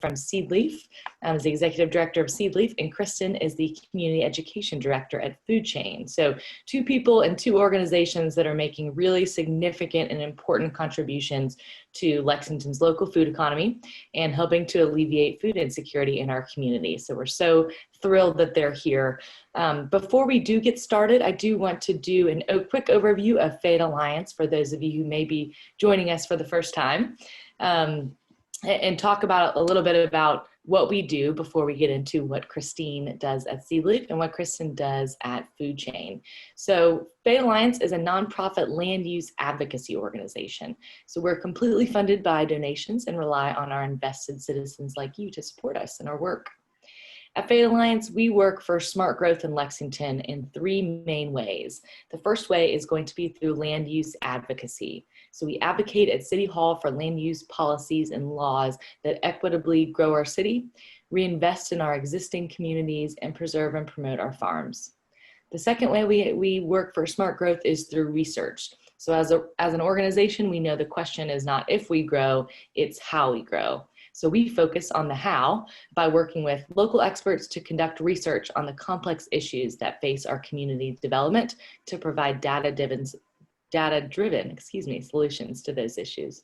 from Seedleaf. I'm the executive director of Seedleaf, and Kristin is the community education director at FoodChain. So 2 people and 2 organizations that are making really significant and important contributions to Lexington's local food economy and helping to alleviate food insecurity in our community. So we're so thrilled that they're here. Before we do get started, I do want to do a quick overview of Fayette Alliance for those of you who may be joining us for the first time. And talk about a little bit about what we do before we get into what Kristin does at Seedleaf and what Kristin does at FoodChain. So Fayette Alliance is a nonprofit land use advocacy organization. So we're completely funded by donations and rely on our invested citizens like you to support us in our work. At Fayette Alliance, we work for smart growth in Lexington in 3 main ways. The first way is going to be through land use advocacy. So we advocate at City Hall for land use policies and laws that equitably grow our city, reinvest in our existing communities, and preserve and promote our farms. The second way we work for smart growth is through research. So as an organization, we know the question is not if we grow, it's how we grow. So we focus on the how by working with local experts to conduct research on the complex issues that face our community development to provide data-driven solutions to those issues.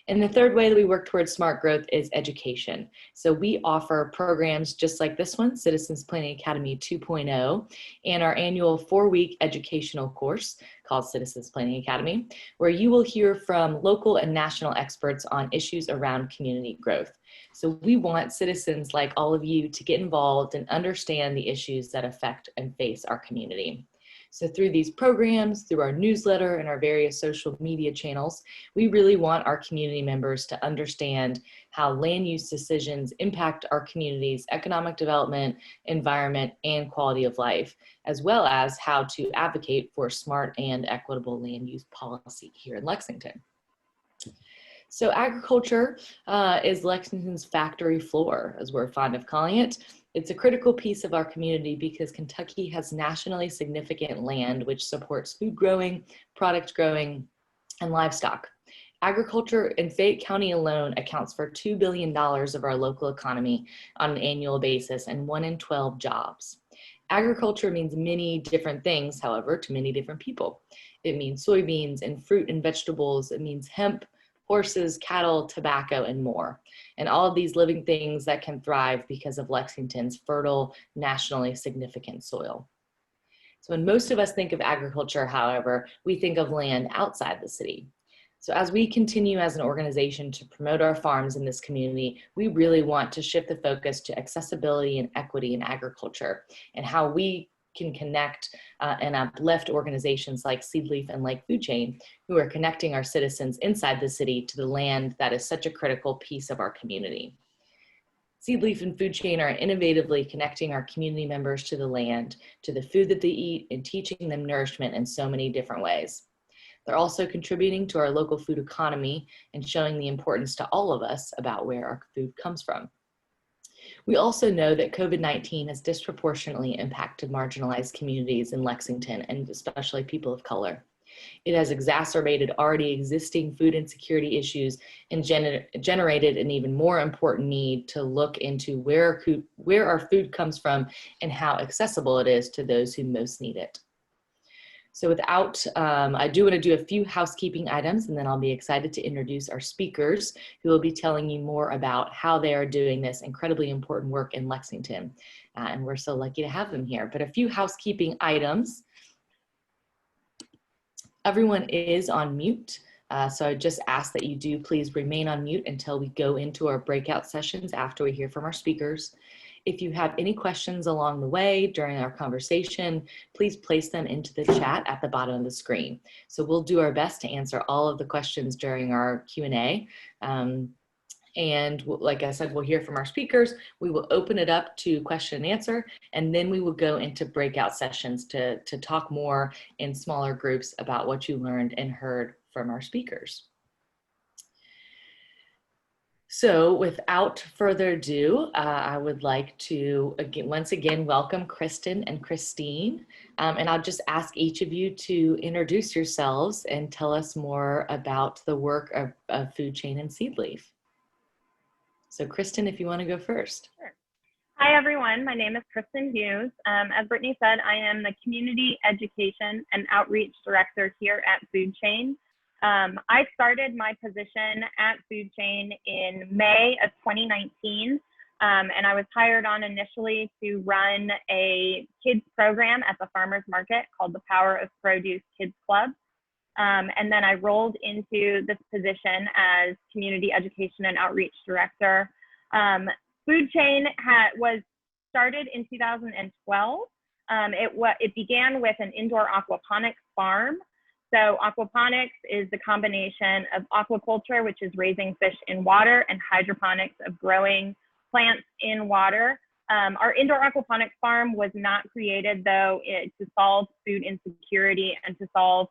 And the third way that we work towards smart growth is education. So we offer programs just like this one, Citizens Planning Academy 2.0, and our annual 4-week educational course called Citizens Planning Academy, where you will hear from local and national experts on issues around community growth. So we want citizens like all of you to get involved and understand the issues that affect and face our community. So through these programs, through our newsletter and our various social media channels, we really want our community members to understand how land use decisions impact our community's economic development, environment, and quality of life, as well as how to advocate for smart and equitable land use policy here in Lexington. So agriculture is Lexington's factory floor, as we're fond of calling it. It's a critical piece of our community because Kentucky has nationally significant land which supports food growing, product growing, and livestock. Agriculture in Fayette County alone accounts for $2 billion of our local economy on an annual basis and 1 in 12 jobs. Agriculture means many different things, however, to many different people. It means soybeans and fruit and vegetables. It means hemp, horses, cattle, tobacco, and more. And all of these living things that can thrive because of Lexington's fertile, nationally significant soil. So when most of us think of agriculture, however, we think of land outside the city. So as we continue as an organization to promote our farms in this community, we really want to shift the focus to accessibility and equity in agriculture and how we can connect and uplift organizations like Seedleaf and like FoodChain, who are connecting our citizens inside the city to the land that is such a critical piece of our community. Seedleaf and FoodChain are innovatively connecting our community members to the land, to the food that they eat, and teaching them nourishment in so many different ways. They're also contributing to our local food economy and showing the importance to all of us about where our food comes from. We also know that COVID-19 has disproportionately impacted marginalized communities in Lexington, and especially people of color. It has exacerbated already existing food insecurity issues and generated an even more important need to look into where our food comes from and how accessible it is to those who most need it. So I do want to do a few housekeeping items, and then I'll be excited to introduce our speakers who will be telling you more about how they are doing this incredibly important work in Lexington. And we're so lucky to have them here. But a few housekeeping items. Everyone is on mute. So I just ask that you do please remain on mute until we go into our breakout sessions after we hear from our speakers. If you have any questions along the way during our conversation, please place them into the chat at the bottom of the screen. So we'll do our best to answer all of the questions during our Q&A. And like I said, we'll hear from our speakers. We will open it up to question and answer, and then we will go into breakout sessions to talk more in smaller groups about what you learned and heard from our speakers. So without further ado, I would like to once again welcome Kristin and Christine. And I'll just ask each of you to introduce yourselves and tell us more about the work of FoodChain and Seedleaf. So Kristin, if you want to go first. Sure. Hi, everyone. My name is Kristin Hughes. As Brittany said, I am the Community Education and Outreach Director here at FoodChain. I started my position at FoodChain in May of 2019, and I was hired on initially to run a kids program at the farmers market called the Power of Produce Kids Club. And then I rolled into this position as Community Education and Outreach Director. FoodChain was started in 2012. It began with an indoor aquaponics farm. So aquaponics is the combination of aquaculture, which is raising fish in water, and hydroponics of growing plants in water. Our indoor aquaponics farm was not created, though, to solve food insecurity and to solve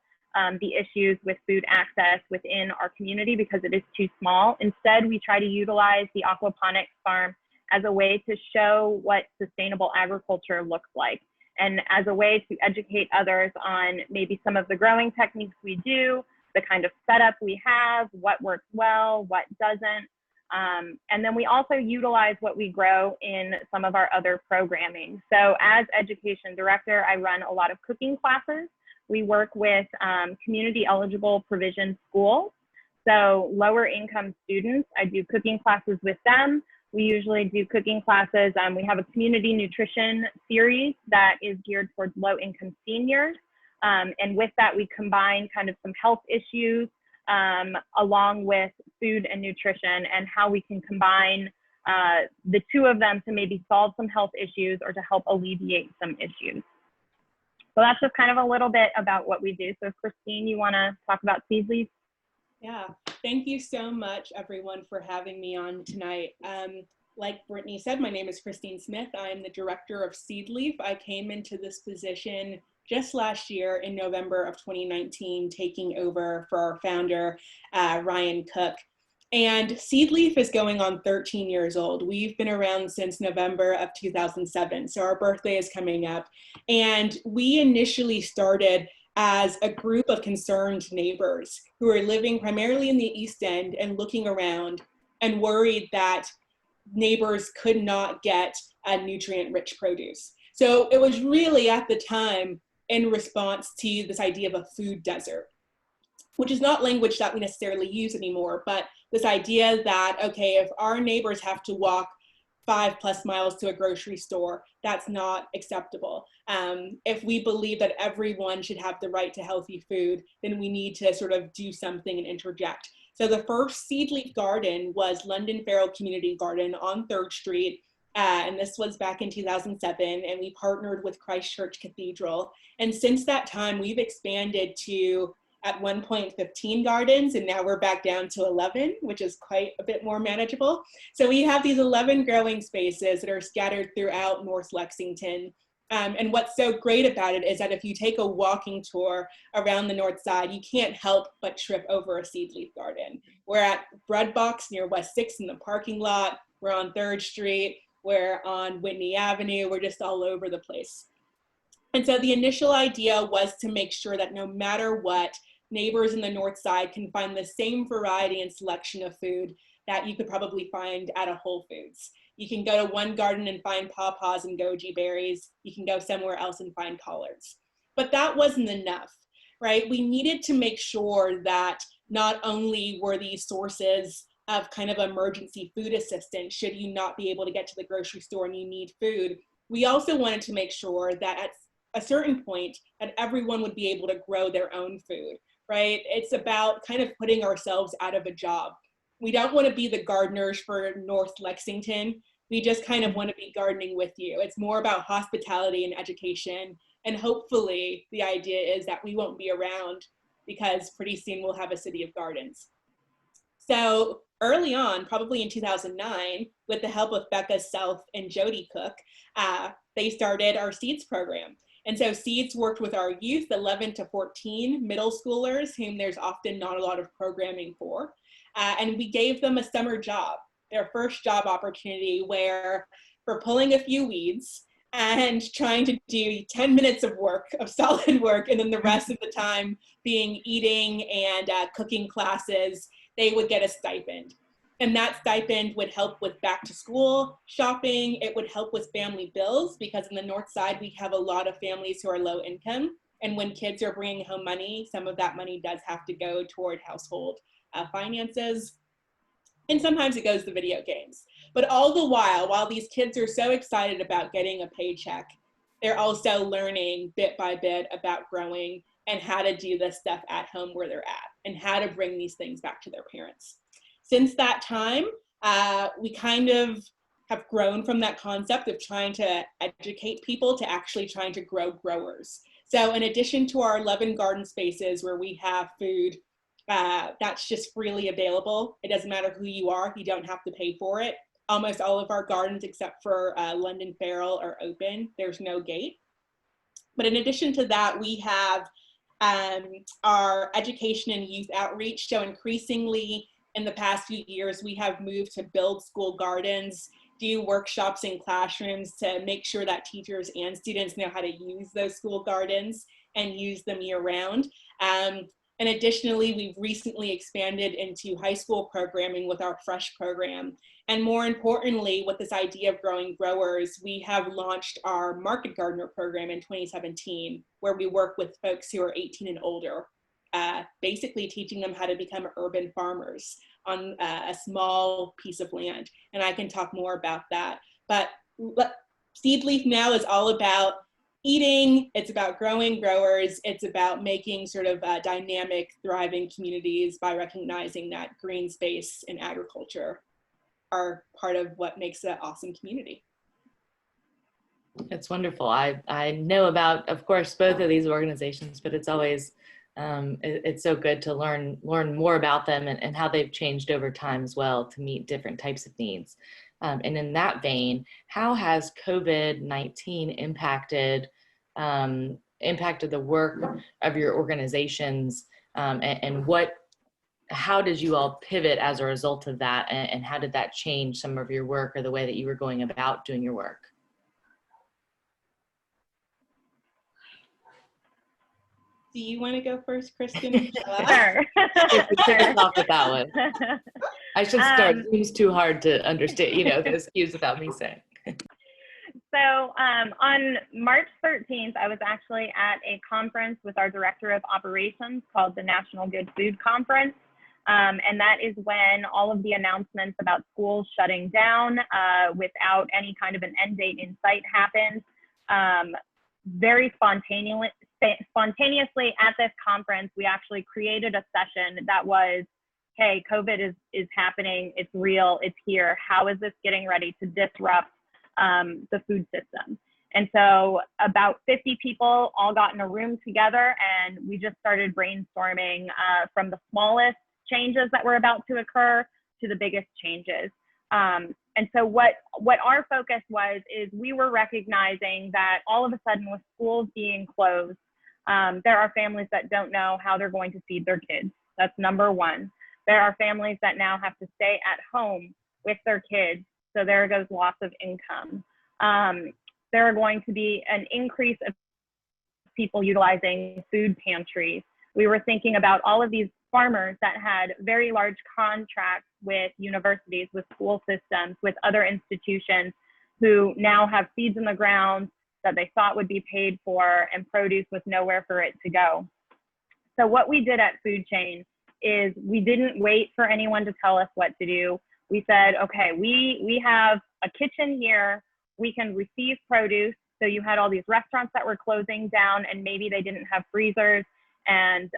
the issues with food access within our community because it is too small. Instead, we try to utilize the aquaponics farm as a way to show what sustainable agriculture looks like, and as a way to educate others on maybe some of the growing techniques we do, the kind of setup we have, what works well, what doesn't. And then we also utilize what we grow in some of our other programming. So as education director, I run a lot of cooking classes. We work with community eligible provision schools. So lower income students, I do cooking classes with them. We usually do cooking classes. We have a community nutrition series that is geared towards low income seniors. And with that, we combine kind of some health issues along with food and nutrition, and how we can combine the two of them to maybe solve some health issues or to help alleviate some issues. So that's just kind of a little bit about what we do. So Kristin, you want to talk about Seedleaf? Yeah, thank you so much, everyone, for having me on tonight. Like Brittany said, my name is Kristin Smith. I'm the director of Seedleaf. I came into this position just last year in November of 2019, taking over for our founder, Ryan Cook. And Seedleaf is going on 13 years old. We've been around since November of 2007, so our birthday is coming up. And we initially started as a group of concerned neighbors who are living primarily in the East End and looking around and worried that neighbors could not get a nutrient-rich produce. So it was really at the time in response to this idea of a food desert, which is not language that we necessarily use anymore, but this idea that, okay, if our neighbors have to walk 5+ miles to a grocery store, that's not acceptable. If we believe that everyone should have the right to healthy food, then we need to sort of do something and interject. So the first Seedleaf garden was London Farrell Community Garden on 3rd Street. And this was back in 2007, and we partnered with Christ Church Cathedral. And since that time, we've expanded to, at one point, 15 gardens, and now we're back down to 11, which is quite a bit more manageable. So we have these 11 growing spaces that are scattered throughout North Lexington. And what's so great about it is that if you take a walking tour around the north side, you can't help but trip over a Seedleaf garden. We're at Bread Box near West 6th in the parking lot. We're on 3rd Street. We're on Whitney Avenue. We're just all over the place. And so the initial idea was to make sure that no matter what, neighbors in the north side can find the same variety and selection of food that you could probably find at a Whole Foods. You can go to one garden and find pawpaws and goji berries. You can go somewhere else and find collards. But that wasn't enough, right? We needed to make sure that not only were these sources of kind of emergency food assistance should you not be able to get to the grocery store and you need food, we also wanted to make sure that at a certain point that everyone would be able to grow their own food, right? It's about kind of putting ourselves out of a job. We don't want to be the gardeners for North Lexington. We just kind of want to be gardening with you. It's more about hospitality and education. And hopefully the idea is that we won't be around because pretty soon we'll have a city of gardens. So early on, probably in 2009, with the help of Becca Self and Jody Cook, they started our Seeds program. And so Seeds worked with our youth, 11 to 14 middle schoolers, whom there's often not a lot of programming for. And we gave them a summer job, their first job opportunity, where for pulling a few weeds and trying to do 10 minutes of work, of solid work, and then the rest of the time being eating and cooking classes, they would get a stipend. And that stipend would help with back to school shopping. It would help with family bills, because in the North Side, we have a lot of families who are low income. And when kids are bringing home money, some of that money does have to go toward household finances. And sometimes it goes to video games. But all the while these kids are so excited about getting a paycheck, they're also learning bit by bit about growing and how to do this stuff at home where they're at, and how to bring these things back to their parents. Since that time, we kind of have grown from that concept of trying to educate people to actually trying to grow growers. So in addition to our 11 garden spaces where we have food that's just freely available, it doesn't matter who you are, you don't have to pay for it. Almost all of our gardens, except for London Farrell, are open. There's no gate. But in addition to that, we have our education and youth outreach. So increasingly in the past few years, we have moved to build school gardens, do workshops in classrooms to make sure that teachers and students know how to use those school gardens and use them year round. And additionally, we've recently expanded into high school programming with our Fresh program. And more importantly, with this idea of growing growers, we have launched our Market Gardener program in 2017, where we work with folks who are 18 and older, basically teaching them how to become urban farmers on a small piece of land. And I can talk more about that. But Seedleaf now is all about eating, it's about growing growers, it's about making sort of dynamic, thriving communities by recognizing that green space and agriculture are part of what makes an awesome community. It's wonderful. I know about, of course, both of these organizations, but it's always, it's so good to learn more about them and how they've changed over time as well to meet different types of needs. And in that vein, how has COVID-19 impacted the work of your organizations, and how did you all pivot as a result of that, and how did that change some of your work or the way that you were going about doing your work? Do you want to go first, Kristin? Sure. Take us off with that one. I should start. It seems too hard to understand, those cues without me saying. So on March 13th, I was actually at a conference with our Director of Operations called the National Good Food Conference. And that is when all of the announcements about schools shutting down without any kind of an end date in sight happened. Very spontaneously at this conference, we actually created a session that was, hey, COVID is happening, it's real, it's here. How is this getting ready to disrupt the food system? And so about 50 people all got in a room together, and we just started brainstorming from the smallest changes that were about to occur to the biggest changes. And so what our focus was is we were recognizing that all of a sudden with schools being closed, there are families that don't know how they're going to feed their kids. That's number one. There are families that now have to stay at home with their kids. So there goes loss of income. There are going to be an increase of people utilizing food pantries. We were thinking about all of these farmers that had very large contracts with universities, with school systems, with other institutions who now have seeds in the ground that they thought would be paid for and produce with nowhere for it to go. So what we did at FoodChain is we didn't wait for anyone to tell us what to do. We said, okay, we have a kitchen here, we can receive produce. So you had all these restaurants that were closing down and maybe they didn't have freezers and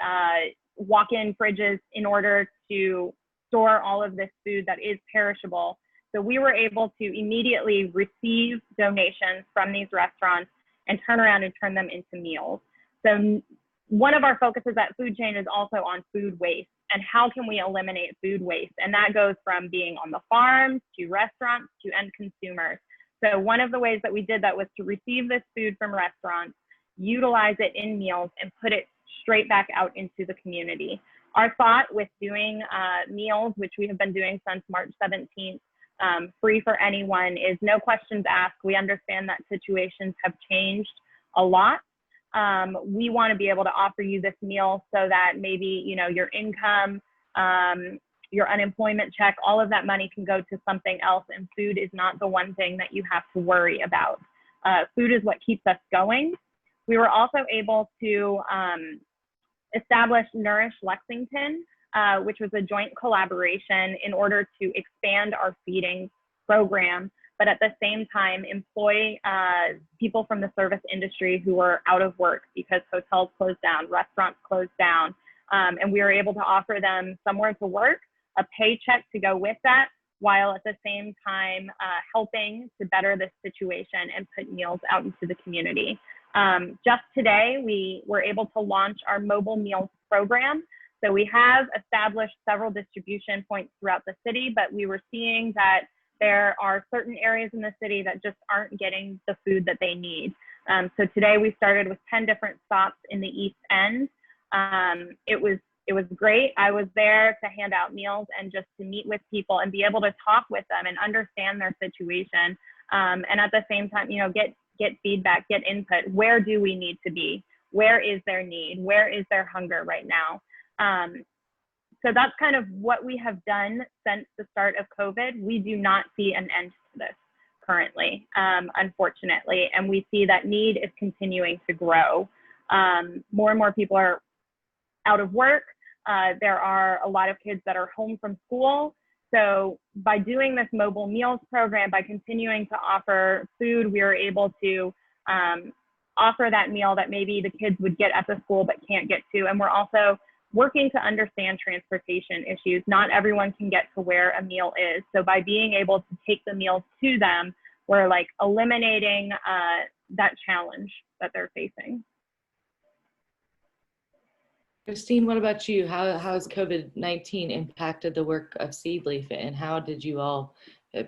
walk-in fridges in order to store all of this food that is perishable. So we were able to immediately receive donations from these restaurants and turn around and turn them into meals. So one of our focuses at FoodChain is also on food waste and how can we eliminate food waste? And that goes from being on the farms to restaurants to end consumers. So one of the ways that we did that was to receive this food from restaurants, utilize it in meals, and put it straight back out into the community. Our thought with doing meals, which we have been doing since March 17th, free for anyone, is no questions asked. We understand that situations have changed a lot. We want to be able to offer you this meal so that maybe, your income your unemployment check, all of that money can go to something else, and food is not the one thing that you have to worry about. Food is what keeps us going. We were also able to establish Nourish Lexington, which was a joint collaboration in order to expand our feeding program, but at the same time employ people from the service industry who were out of work because hotels closed down, restaurants closed down, and we were able to offer them somewhere to work, a paycheck to go with that, while at the same time helping to better this situation and put meals out into the community. Just today, we were able to launch our mobile meals program. So we have established several distribution points throughout the city, but we were seeing that there are certain areas in the city that just aren't getting the food that they need. So today we started with 10 different stops in the East End. It was great. I was there to hand out meals and just to meet with people and be able to talk with them and understand their situation. And at the same time, you know, get feedback, get input. Where do we need to be? Where is their need? Where is their hunger right now? So that's kind of what we have done since the start of COVID. We do not see an end to this currently, unfortunately, and we see that need is continuing to grow. More and more people are out of work. There are a lot of kids that are home from school. So by doing this mobile meals program, by continuing to offer food, we are able to offer that meal that maybe the kids would get at the school but can't get to. And we're also working to understand transportation issues. Not everyone can get to where a meal is. So by being able to take the meals to them, we're like eliminating that challenge that they're facing. Kristin, what about you? How has COVID-19 impacted the work of Seedleaf, and how did you all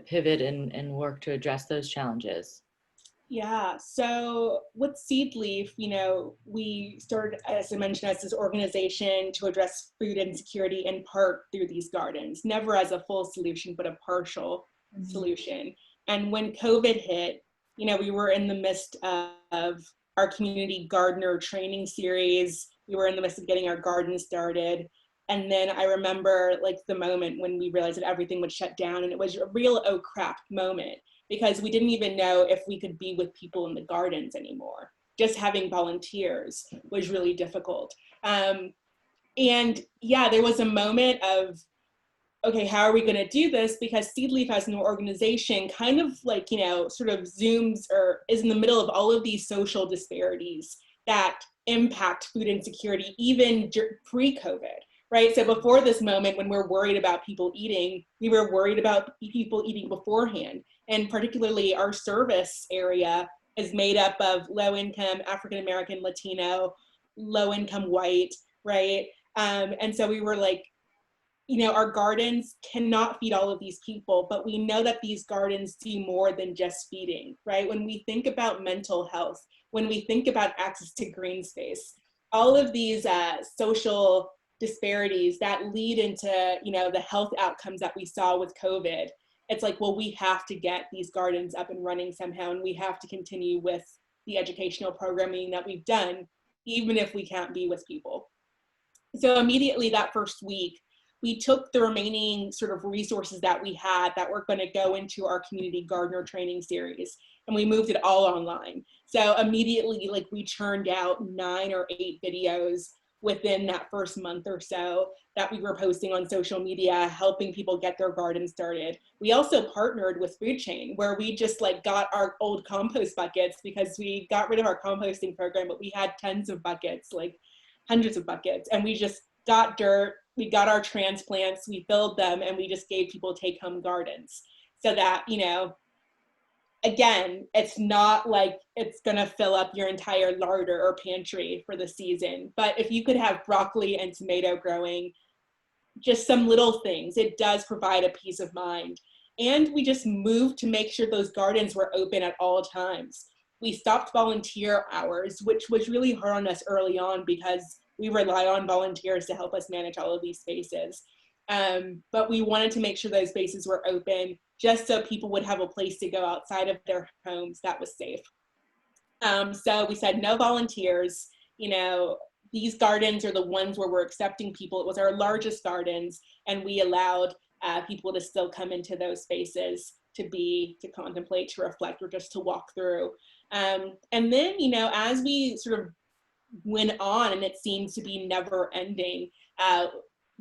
pivot and work to address those challenges? Yeah, so with Seedleaf, you know, we started, as I mentioned, as this organization to address food insecurity in part through these gardens, never as a full solution, but a partial solution. And when COVID hit, you know, we were in the midst of our community gardener training series. We were in the midst of getting our garden started. And then I remember like the moment when we realized that everything would shut down, and it was a real oh crap moment, because we didn't even know if we could be with people in the gardens anymore. Just having volunteers was really difficult. And yeah, there was a moment of, okay, how are we gonna do this? Because Seedleaf as an organization kind of like, you know, sort of zooms or is in the middle of all of these social disparities that impact food insecurity even pre-COVID, right? So before this moment, when we're worried about people eating, we were worried about people eating beforehand. And particularly our service area is made up of low-income, African-American, Latino, low-income white, right? And so we were like, you know, our gardens cannot feed all of these people, but we know that these gardens do more than just feeding, right? When we think about mental health, when we think about access to green space, all of these social disparities that lead into, you know, the health outcomes that we saw with COVID, it's like, well, we have to get these gardens up and running somehow, and we have to continue with the educational programming that we've done, even if we can't be with people. So immediately that first week, we took the remaining sort of resources that we had that were going to go into our community gardener training series, and we moved it all online. So immediately, like, we churned out 9 or 8 videos within that first month or so that we were posting on social media, helping people get their garden started. We also partnered with FoodChain, where we just like got our old compost buckets, because we got rid of our composting program, but we had tons of buckets, like hundreds of buckets, and we just got dirt, we got our transplants, we filled them, and we just gave people take-home gardens. So that, you know, again, it's not like it's gonna fill up your entire larder or pantry for the season, but if you could have broccoli and tomato growing, just some little things, it does provide a peace of mind. And we just moved to make sure those gardens were open at all times. We stopped volunteer hours, which was really hard on us early on because we rely on volunteers to help us manage all of these spaces. But we wanted to make sure those spaces were open just so people would have a place to go outside of their homes that was safe. So we said no volunteers, you know, these gardens are the ones where we're accepting people. It was our largest gardens, and we allowed people to still come into those spaces to contemplate, to reflect, or just to walk through. And then, you know, as we sort of went on, and it seems to be never ending,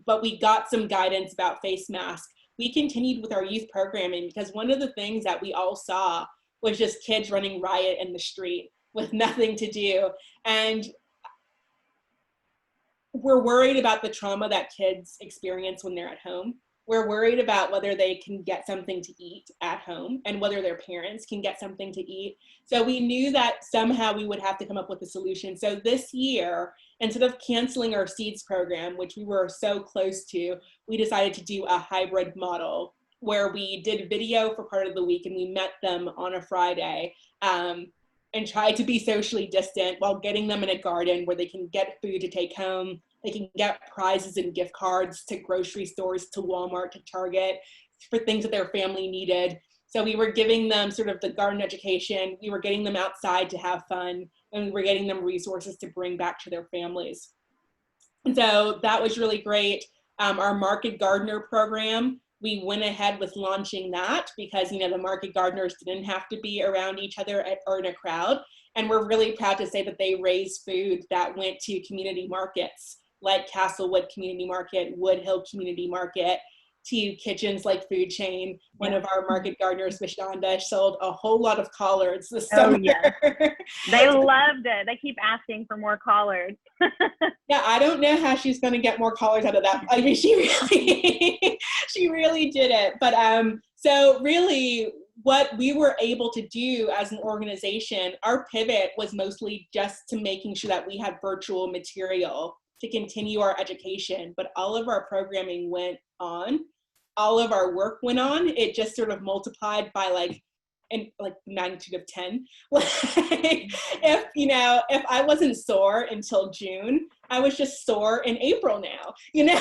but we got some guidance about face masks. We continued with our youth programming, because one of the things that we all saw was just kids running riot in the street with nothing to do. And we're worried about the trauma that kids experience when they're at home. We're worried about whether they can get something to eat at home and whether their parents can get something to eat. So we knew that somehow we would have to come up with a solution. So this year, instead of canceling our Seeds program, which we were so close to, we decided to do a hybrid model where we did video for part of the week, and we met them on a Friday and tried to be socially distant while getting them in a garden where they can get food to take home. They can get prizes and gift cards to grocery stores, to Walmart, to Target, for things that their family needed. So we were giving them sort of the garden education. We were getting them outside to have fun, and we were getting them resources to bring back to their families. And so that was really great. Our Market Gardener program, we went ahead with launching that because, you know, the market gardeners didn't have to be around each other or in a crowd. And we're really proud to say that they raised food that went to community markets like Castlewood Community Market, Woodhill Community Market, to kitchens like FoodChain. One of our market gardeners, Vishanda, sold a whole lot of collards this summer. Oh, yeah. They loved it. They keep asking for more collards. Yeah, I don't know how she's going to get more collards out of that. I mean, she really did it. But so really, what we were able to do as an organization, our pivot was mostly just to making sure that we had virtual material to continue our education, but all of our programming went on, all of our work went on. It just sort of multiplied by like magnitude of 10. If I wasn't sore until June, I was just sore in April now, you know.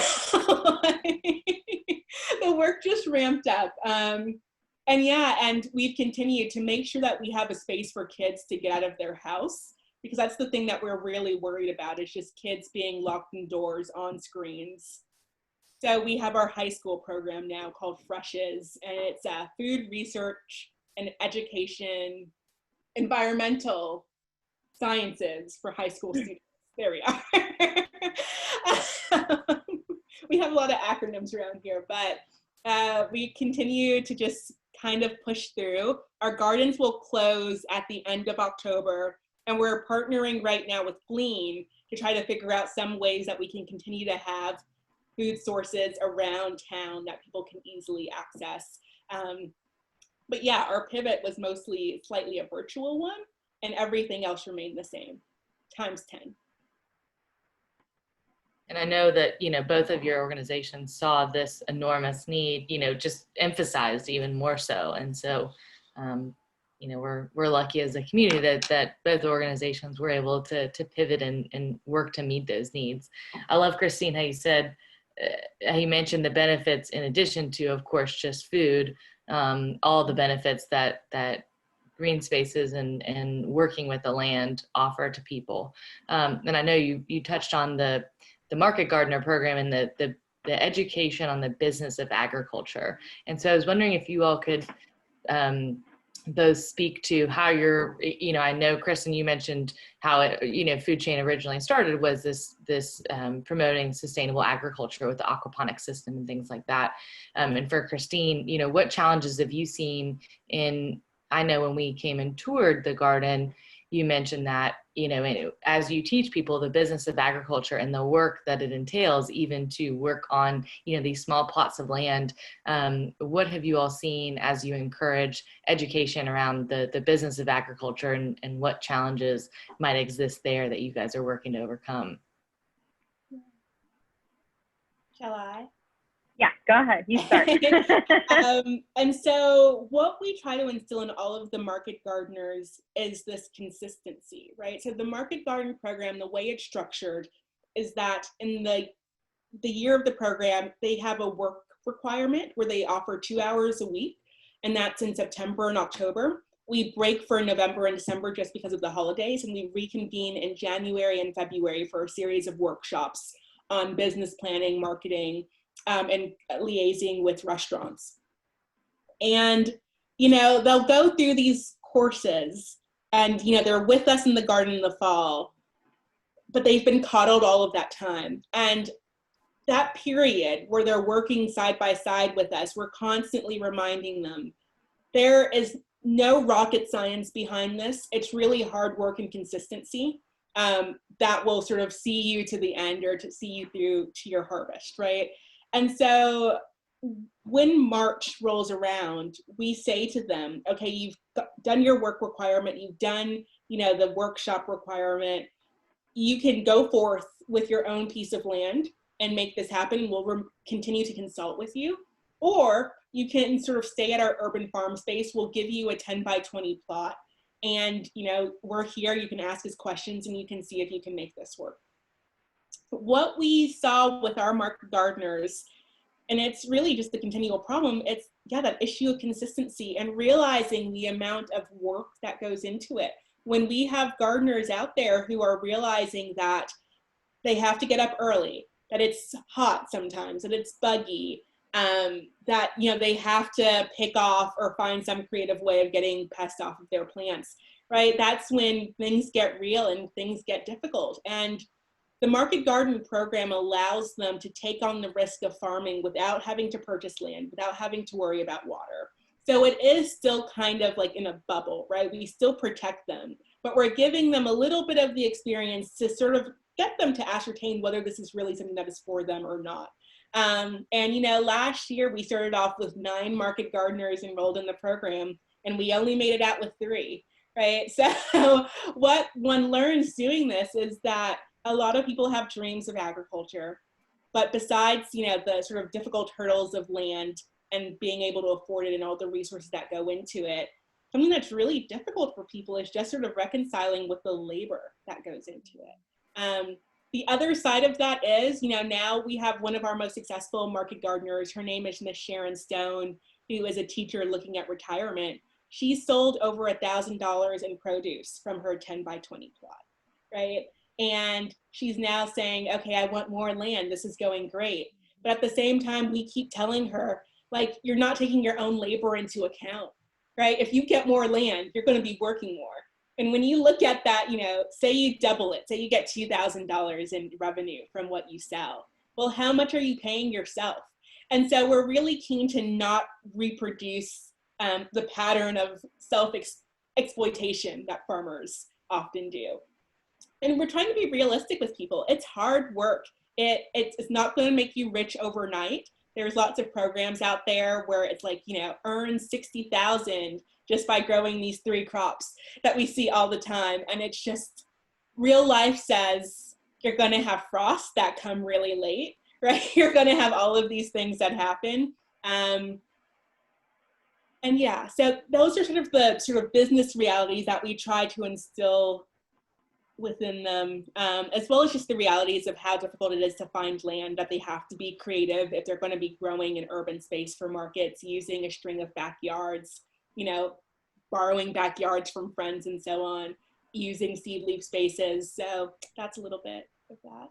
The work just ramped up. And we've continued to make sure that we have a space for kids to get out of their house, because that's the thing that we're really worried about, is just kids being locked indoors on screens. So we have our high school program now called Freshes, and it's food research and education, environmental sciences for high school students. There we are. We have a lot of acronyms around here, but we continue to just kind of push through. Our gardens will close at the end of October, and we're partnering right now with Glean to try to figure out some ways that we can continue to have food sources around town that people can easily access. But yeah, our pivot was mostly slightly a virtual one, and everything else remained the same, times 10. And I know that, you know, both of your organizations saw this enormous need, you know, just emphasized even more so. And so, you know, we're lucky as a community that both organizations were able to pivot and work to meet those needs. I love, Kristin, how you said, how you mentioned the benefits in addition to, of course, just food, all the benefits that green spaces and working with the land offer to people. And I know you touched on the Market Gardener program and the education on the business of agriculture. And so I was wondering if you all could both speak to how you're, you know, I know, Kristin, you mentioned how FoodChain originally started was this promoting sustainable agriculture with the aquaponic system and things like that. And for Kristin, you know, what challenges have you seen I know when we came and toured the garden, you mentioned that, you know, as you teach people the business of agriculture and the work that it entails, even to work on, you know, these small plots of land, what have you all seen as you encourage education around the business of agriculture, and what challenges might exist there that you guys are working to overcome? Shall I? Yeah, go ahead, you start. And so what we try to instill in all of the market gardeners is this consistency, right? So the market garden program, the way it's structured is that in the year of the program, they have a work requirement where they offer 2 hours a week, and that's in September and October. we break for November and December just because of the holidays, and we reconvene in January and February for a series of workshops on business planning, marketing, and liaising with restaurants. And, you know, they'll go through these courses and, you know, they're with us in the garden in the fall, but they've been coddled all of that time. And that period where they're working side by side with us, we're constantly reminding them there is no rocket science behind this. It's really hard work and consistency that will sort of see you to the end, or to see you through to your harvest, right? And so when March rolls around, we say to them, okay, you've done your work requirement, you've done, you know, the workshop requirement, you can go forth with your own piece of land and make this happen. We'll continue to consult with you, or you can sort of stay at our urban farm space. We'll give you a 10 by 20 plot, and, you know, we're here, you can ask us questions and you can see if you can make this work. What we saw with our market gardeners, and it's really just the continual problem, it's, yeah, that issue of consistency and realizing the amount of work that goes into it. When we have gardeners out there who are realizing that they have to get up early, that it's hot sometimes, that it's buggy, that, you know, they have to pick off or find some creative way of getting pests off of their plants, right? That's when things get real and things get difficult. And the Market Garden program allows them to take on the risk of farming without having to purchase land, without having to worry about water. So it is still kind of like in a bubble, right? We still protect them, but we're giving them a little bit of the experience to sort of get them to ascertain whether this is really something that is for them or not. And, you know, last year we started off with 9 market gardeners enrolled in the program, and we only made it out with 3, right? So what one learns doing this is that a lot of people have dreams of agriculture, but besides, you know, the sort of difficult hurdles of land and being able to afford it and all the resources that go into it, something that's really difficult for people is just sort of reconciling with the labor that goes into it. The other side of that is, you know, now we have one of our most successful market gardeners. Her name is Miss Sharon Stone, who is a teacher looking at retirement. She sold over $1,000 in produce from her 10 by 20 plot, right? And she's now saying, okay, I want more land. This is going great. But at the same time, we keep telling her, like, you're not taking your own labor into account, right? If you get more land, you're going to be working more. And when you look at that, you know, say you double it, say you get $2,000 in revenue from what you sell. Well, how much are you paying yourself? And so we're really keen to not reproduce the pattern of self-exploitation that farmers often do. And we're trying to be realistic with people. It's hard work. It's not going to make you rich overnight. There's lots of programs out there where it's like, you know, earn 60,000 just by growing these 3 crops that we see all the time. And it's just, real life says you're going to have frosts that come really late, right? You're going to have all of these things that happen. And yeah, so those are sort of the business realities that we try to instill within them, as well as just the realities of how difficult it is to find land, that they have to be creative if they're going to be growing in urban space for markets, using a string of backyards, you know, borrowing backyards from friends and so on, using seed leaf spaces. So that's a little bit of that.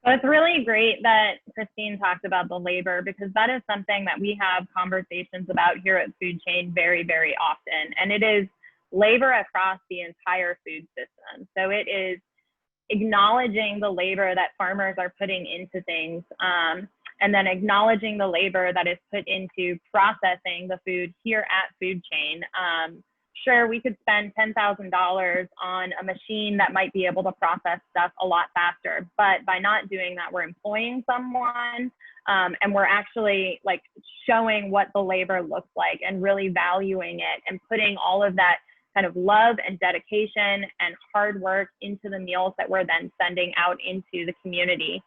Well, it's really great that Christine talked about the labor, because that is something that we have conversations about here at FoodChain very, very often. And it is labor across the entire food system. So it is acknowledging the labor that farmers are putting into things, and then acknowledging the labor that is put into processing the food here at FoodChain. Sure, we could spend $10,000 on a machine that might be able to process stuff a lot faster, but by not doing that, we're employing someone, and we're actually like showing what the labor looks like and really valuing it and putting all of that kind of love and dedication and hard work into the meals that we're then sending out into the community.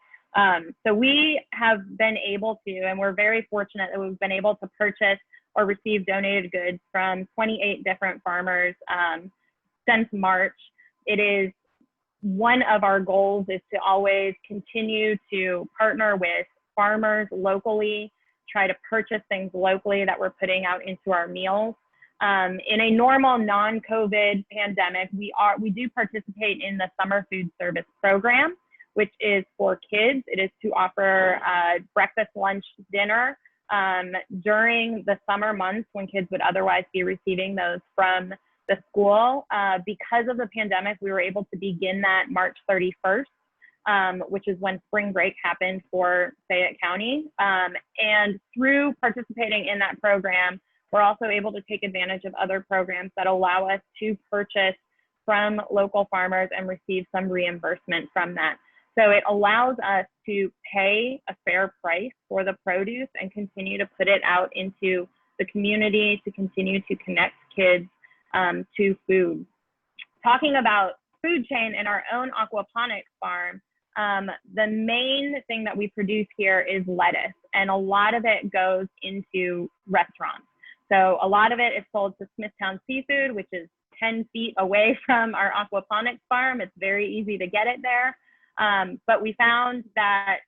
So we have been able to, and we're very fortunate that we've been able to purchase or receive donated goods from 28 different farmers since March. It is one of our goals is to always continue to partner with farmers locally, try to purchase things locally that we're putting out into our meals. In a normal non-COVID pandemic, we do participate in the summer food service program, which is for kids. It is to offer breakfast, lunch, dinner during the summer months when kids would otherwise be receiving those from the school. Because of the pandemic, we were able to begin that March 31st, which is when spring break happened for Fayette County. And through participating in that program, we're also able to take advantage of other programs that allow us to purchase from local farmers and receive some reimbursement from that. So it allows us to pay a fair price for the produce and continue to put it out into the community to continue to connect kids to food. Talking about FoodChain in our own aquaponics farm, the main thing that we produce here is lettuce, and a lot of it goes into restaurants. So a lot of it is sold to Smithtown Seafood, which is 10 feet away from our aquaponics farm. It's very easy to get it there. But we found that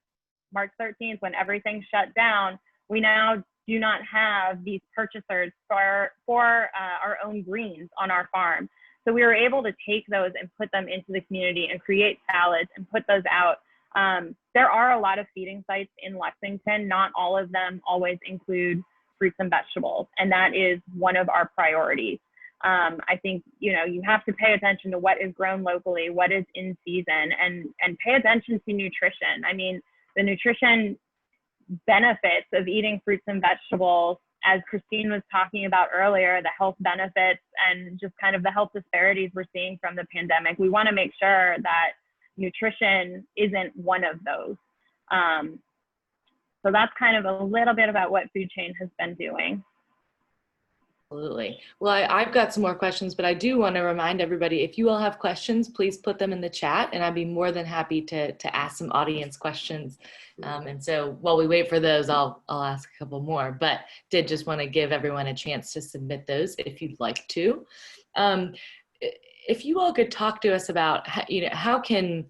March 13th, when everything shut down, we now do not have these purchasers for our own greens on our farm. So we were able to take those and put them into the community and create salads and put those out. There are a lot of feeding sites in Lexington. Not all of them always include fruits and vegetables, and that is one of our priorities. I think, you know, you have to pay attention to what is grown locally, what is in season, and pay attention to nutrition. I mean, the nutrition benefits of eating fruits and vegetables, as Kristin was talking about earlier, the health benefits and just kind of the health disparities we're seeing from the pandemic. We want to make sure that nutrition isn't one of those. So that's kind of a little bit about what FoodChain has been doing. Absolutely. Well, I've got some more questions, but I do want to remind everybody, if you all have questions, please put them in the chat, and I'd be more than happy to ask some audience questions. And so while we wait for those, I'll ask a couple more, but did just want to give everyone a chance to submit those if you'd like to. If you all could talk to us about, you know, how can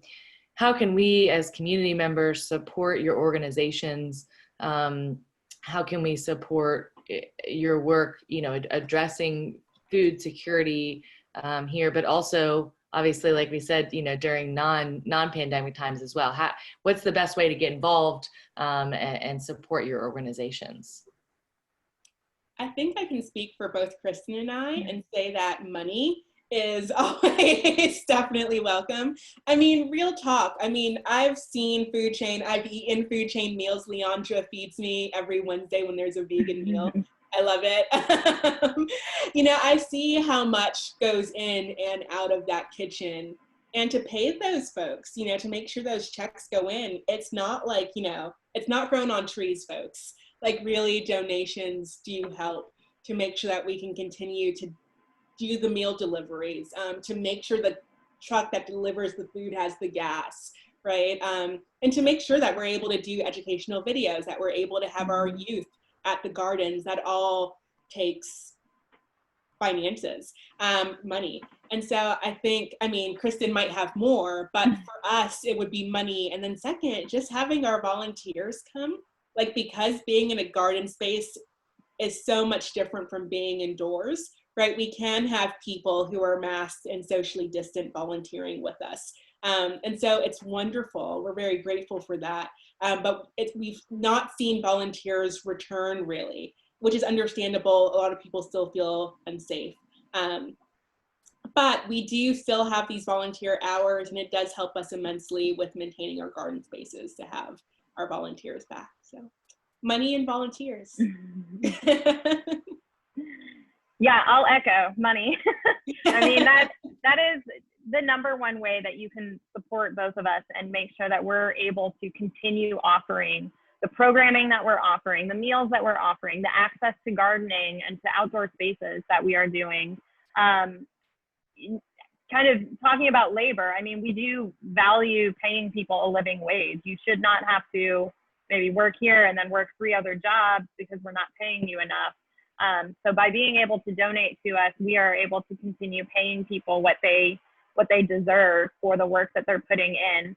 we as community members support your organizations? How can we support your work, you know, addressing food security here, but also obviously, like we said, you know, during non-pandemic times as well. What's the best way to get involved and support your organizations? I think I can speak for both Kristin and I and say that money is always definitely welcome. I mean, real talk. I mean, I've seen FoodChain. I've eaten FoodChain meals. Leandra feeds me every Wednesday when there's a vegan meal. I love it. You know, I see how much goes in and out of that kitchen, and to pay those folks, you know, to make sure those checks go in. It's not like, you know, it's not grown on trees, folks. Like, really, donations do help to make sure that we can continue to do the meal deliveries, to make sure the truck that delivers the food has the gas, right? And to make sure that we're able to do educational videos, that we're able to have our youth at the gardens. That all takes finances, money. And so I think, I mean, Kristin might have more, but for us, it would be money. And then second, just having our volunteers come, like, because being in a garden space is so much different from being indoors, right? We can have people who are masked and socially distant volunteering with us. And so it's wonderful. We're very grateful for that. But we've not seen volunteers return, really, which is understandable. A lot of people still feel unsafe. But we do still have these volunteer hours, and it does help us immensely with maintaining our garden spaces to have our volunteers back. So money and volunteers. Yeah, I'll echo money. I mean, that is the number one way that you can support both of us and make sure that we're able to continue offering the programming that we're offering, the meals that we're offering, the access to gardening and to outdoor spaces that we are doing. Kind of talking about labor, I mean, we do value paying people a living wage. You should not have to maybe work here and then work 3 other jobs because we're not paying you enough. So by being able to donate to us, we are able to continue paying people what they deserve for the work that they're putting in.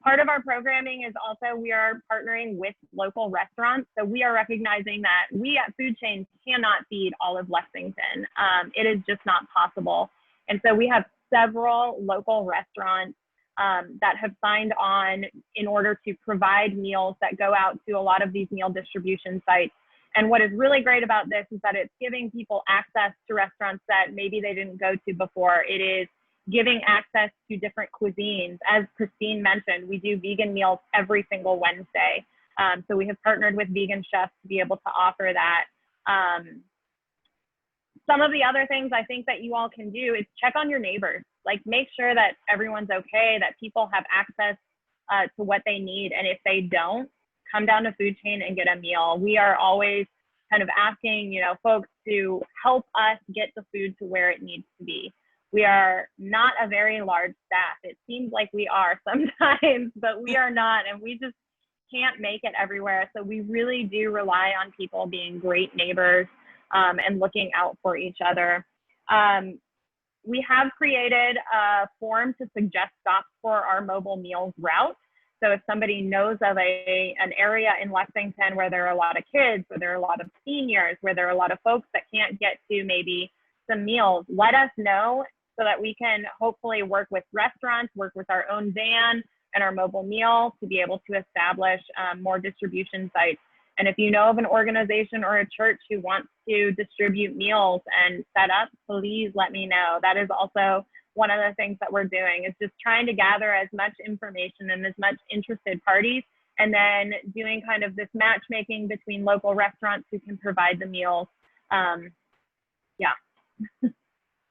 Part of our programming is also we are partnering with local restaurants. So we are recognizing that we at FoodChain cannot feed all of Lexington. It is just not possible. And so we have several local restaurants that have signed on in order to provide meals that go out to a lot of these meal distribution sites. And what is really great about this is that it's giving people access to restaurants that maybe they didn't go to before. It is giving access to different cuisines. As Kristin mentioned, we do vegan meals every single Wednesday. So we have partnered with vegan chefs to be able to offer that. Some of the other things I think that you all can do is check on your neighbors. Like, make sure that everyone's okay, that people have access to what they need. And if they don't, come down to FoodChain and get a meal. We are always kind of asking, folks to help us get the food to where it needs to be. We are not a very large staff. It seems like we are sometimes, but we are not, and we just can't make it everywhere. So we really do rely on people being great neighbors and looking out for each other. We have created a form to suggest stops for our mobile meals route. So if somebody knows of an area in Lexington where there are a lot of kids, where there are a lot of seniors, where there are a lot of folks that can't get to maybe some meals, let us know so that we can hopefully work with restaurants, work with our own van and our mobile meal to be able to establish more distribution sites. And if you know of an organization or a church who wants to distribute meals and set up, please let me know. That is also one of the things that we're doing, is just trying to gather as much information and as much interested parties, and then doing kind of this matchmaking between local restaurants who can provide the meals. Yeah.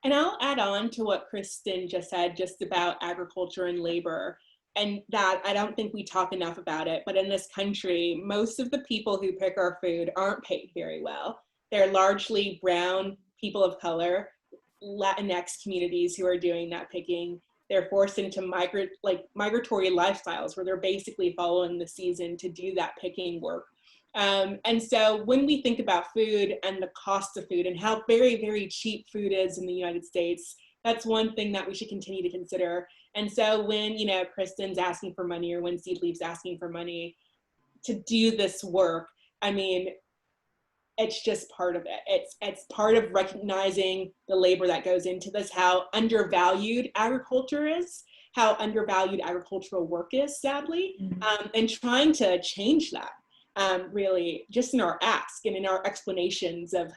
And I'll add on to what Kristin just said, just about agriculture and labor, and that I don't think we talk enough about it, but in this country, most of the people who pick our food aren't paid very well. They're largely brown people of color, Latinx communities who are doing that picking. They're forced into migratory lifestyles where they're basically following the season to do that picking work. And so when we think about food and the cost of food and how very, very cheap food is in the United States, that's one thing that we should continue to consider. And so when, Kristin's asking for money, or when Seedleaf's asking for money to do this work, I mean, it's just part of it. It's part of recognizing the labor that goes into this, how undervalued agriculture is, how undervalued agricultural work is, sadly, and trying to change that. Really, just in our ask and in our explanations of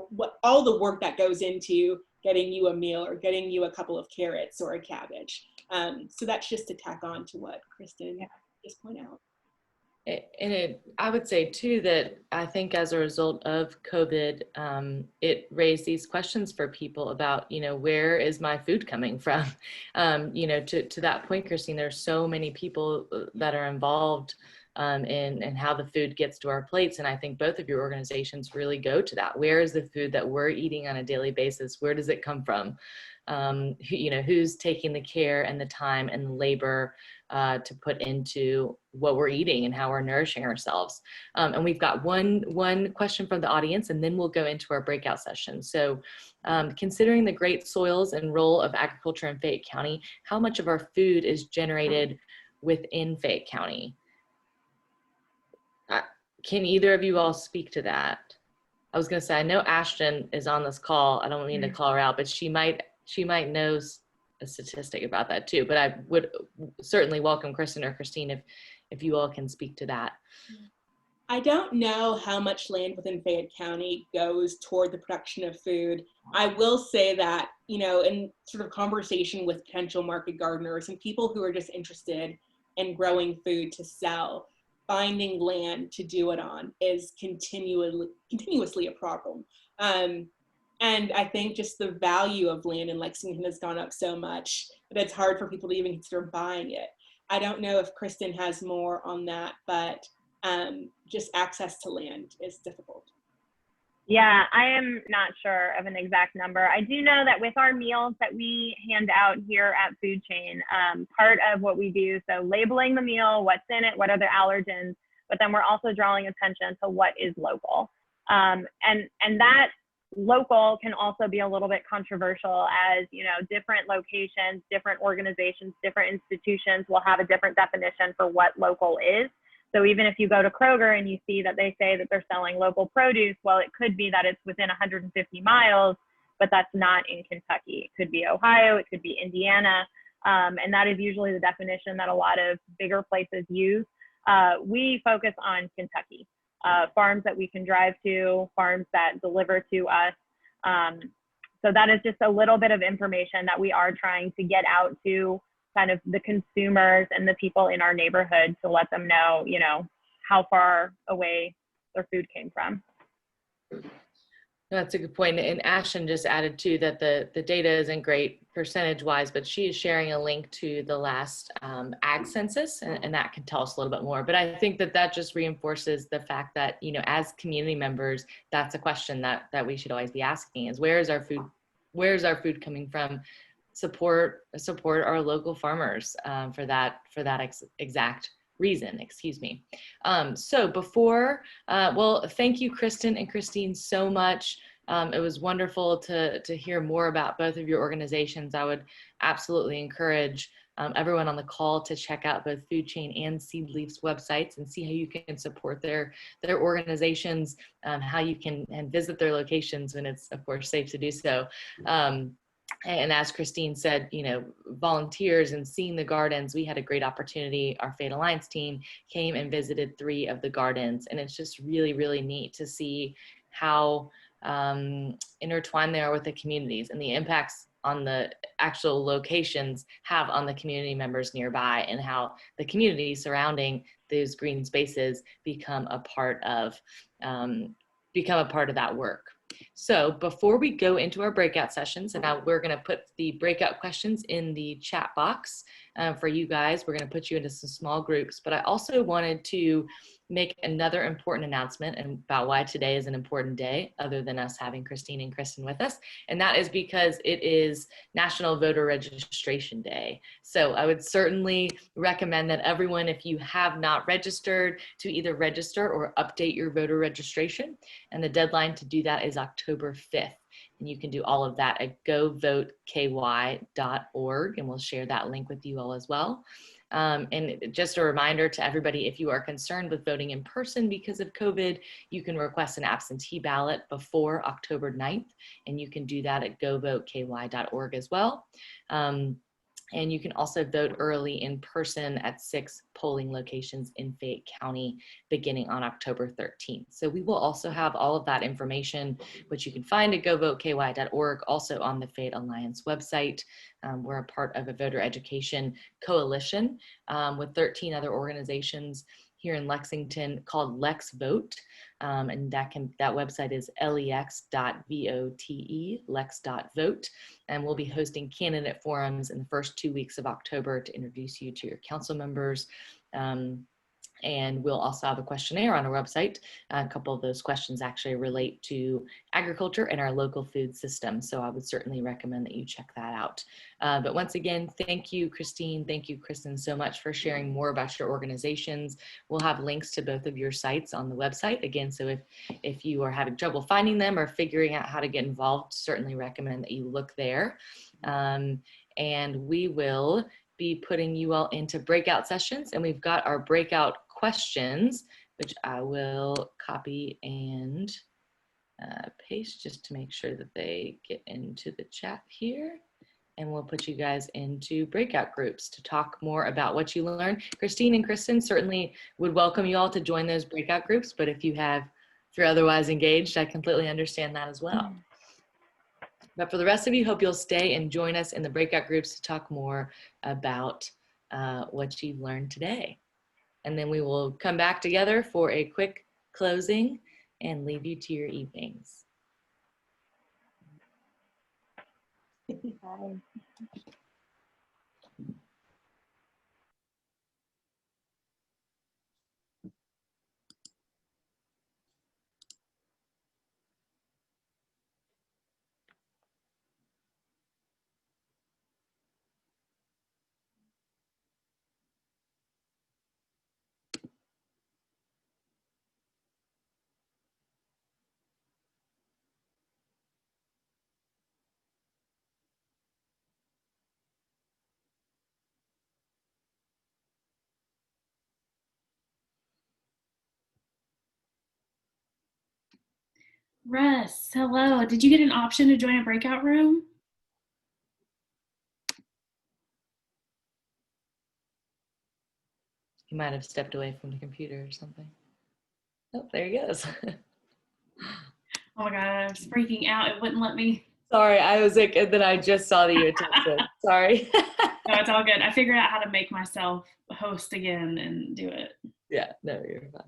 what all the work that goes into getting you a meal or getting you a couple of carrots or a cabbage. So that's just to tack on to what Kristin just pointed out. I would say too that I think as a result of COVID, it raised these questions for people about, where is my food coming from? To that point, Kristin, there's so many people that are involved in how the food gets to our plates. And I think both of your organizations really go to that. Where is the food that we're eating on a daily basis? Where does it come from? Who's taking the care and the time and the labor to put into what we're eating and how we're nourishing ourselves. And we've got one question from the audience, and then we'll go into our breakout session. So considering the great soils and role of agriculture in Fayette County, how much of our food is generated within Fayette County? Can either of you all speak to that? I was going to say, I know Ashton is on this call. I don't mean to call her out, but she might know a statistic about that too. But I would certainly welcome Kristin or Kristin if you all can speak to that. I don't know how much land within Fayette County goes toward the production of food. I will say that, in sort of conversation with potential market gardeners and people who are just interested in growing food to sell, finding land to do it on is continuously a problem. And I think just the value of land in Lexington has gone up so much that it's hard for people to even consider buying it. I don't know if Kristin has more on that, but just access to land is difficult. Yeah, I am not sure of an exact number. I do know that with our meals that we hand out here at FoodChain, part of what we do, so labeling the meal, what's in it, what are the allergens, but then we're also drawing attention to what is local. And that local can also be a little bit controversial, as you know, different locations, different organizations, different institutions will have a different definition for what local is. So even if you go to Kroger and you see that they say that they're selling local produce, well, it could be that it's within 150 miles, but that's not in Kentucky. It could be Ohio, it could be Indiana, and that is usually the definition that a lot of bigger places use. We focus on Kentucky. Farms that we can drive to, farms that deliver to us. So that is just a little bit of information that we are trying to get out to kind of the consumers and the people in our neighborhood to let them know, you know, how far away their food came from. That's a good point. And Ashton just added too that the data isn't great percentage wise, but she is sharing a link to the last ag census, and that can tell us a little bit more. But I think that just reinforces the fact that, you know, as community members, that's a question that we should always be asking is where is our food coming from? Support our local farmers for that exact reason, excuse me. So before, well, thank you, Kristin and Christine, so much. It was wonderful to hear more about both of your organizations. I would absolutely encourage everyone on the call to check out both FoodChain and Seedleaf's websites and see how you can support their organizations, how you can and visit their locations when it's, of course, safe to do so. And as Christine said, you know, volunteers and seeing the gardens, we had a great opportunity. Our Fayette Alliance team came and visited 3 of the gardens. And it's just really, really neat to see how intertwined they are with the communities and the impacts on the actual locations have on the community members nearby, and how the community surrounding those green spaces become a part of that work. So before we go into our breakout sessions, and now we're going to put the breakout questions in the chat box for you guys. We're going to put you into some small groups, but I also wanted to make another important announcement about why today is an important day, other than us having Christine and Kristin with us. And that is because it is National Voter Registration Day. So I would certainly recommend that everyone, if you have not registered, to either register or update your voter registration. And the deadline to do that is October 5th. And you can do all of that at govoteky.org, and we'll share that link with you all as well. And just a reminder to everybody, if you are concerned with voting in person because of COVID, you can request an absentee ballot before October 9th, and you can do that at govoteky.org as well. And you can also vote early in person at 6 polling locations in Fayette County beginning on October 13th. So we will also have all of that information, which you can find at govoteky.org, also on the Fayette Alliance website. We're a part of a voter education coalition with 13 other organizations here in Lexington called Lex Vote. And that website is lex.vote, lex.vote. And we'll be hosting candidate forums in the first 2 weeks of October to introduce you to your council members. And we'll also have a questionnaire on our website. A couple of those questions actually relate to agriculture and our local food system. So I would certainly recommend that you check that out. But once again, thank you, Christine. Thank you, Kristin, so much for sharing more about your organizations. We'll have links to both of your sites on the website. Again, so if you are having trouble finding them or figuring out how to get involved, certainly recommend that you look there. And we will be putting you all into breakout sessions, and we've got our breakout questions, which I will copy and paste just to make sure that they get into the chat here. And we'll put you guys into breakout groups to talk more about what you learned. Christine and Kristin certainly would welcome you all to join those breakout groups, but if you're otherwise engaged, I completely understand that as well. But for the rest of you, hope you'll stay and join us in the breakout groups to talk more about what you've learned today. And then we will come back together for a quick closing and leave you to your evenings. Russ, hello. Did you get an option to join a breakout room? He might have stepped away from the computer or something. Oh, there he goes. Oh my God, I was freaking out. It wouldn't let me. Sorry, I was like, and then I just saw that you had texted. Sorry. No, it's all good. I figured out how to make myself host again and do it. Yeah, no, you're fine.